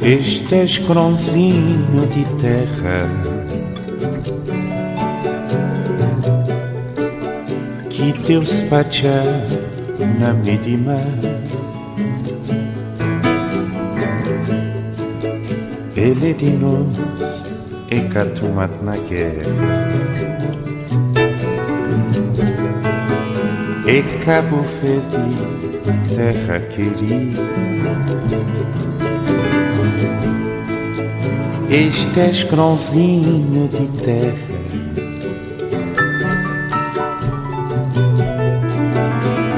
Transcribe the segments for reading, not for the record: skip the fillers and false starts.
Este escronzinho de terra que Deus pacha na medima, ele de nós é catumat na guerra, é Cabo Verde, terra querida. Este escronzinho de terra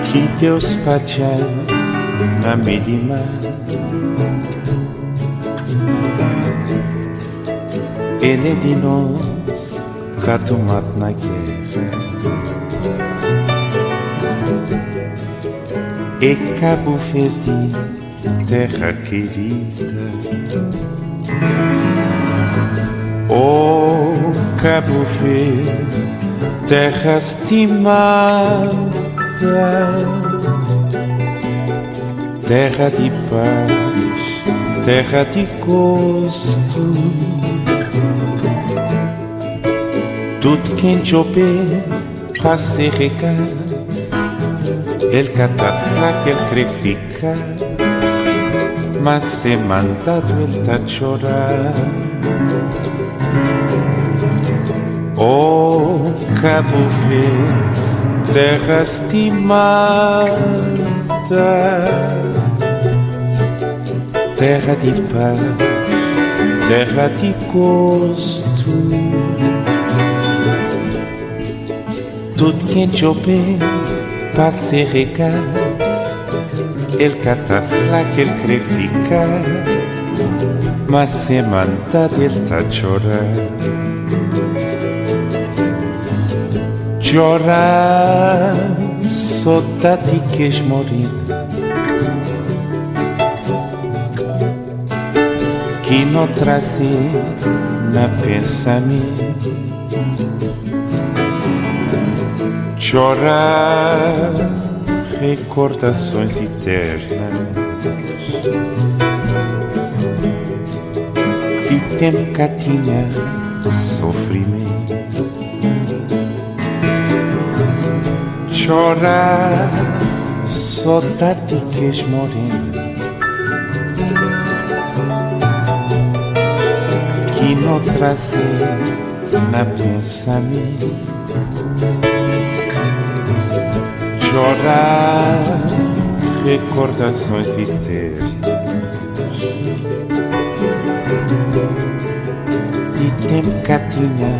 que Deus pacha na medima, ele de nós catumat na guerra, é Cabo Verde, terra querida. Oh, Cabo Verde, terra estimada, terra de paz, terra de gosto. Tudo quem chover para se regar, ele cata flaca, ele crê ficar, mas se mandado ele tá chorar. Oh, Cabo Verde, terra estimada, terra de paz, terra de gosto. Tudo quem chover para se regar, ele cata flaca, ele crê ficar, mas se mandado ele tá chorar. Chorar, saudade queres morrer, que não trazer na pensamento. Chorar, recordações eternas de tempo que tinha sofrimento. Chorar, saudade queres morrer, que não trazer na pensamento. Chorar, recordações eternas de tempo que tinha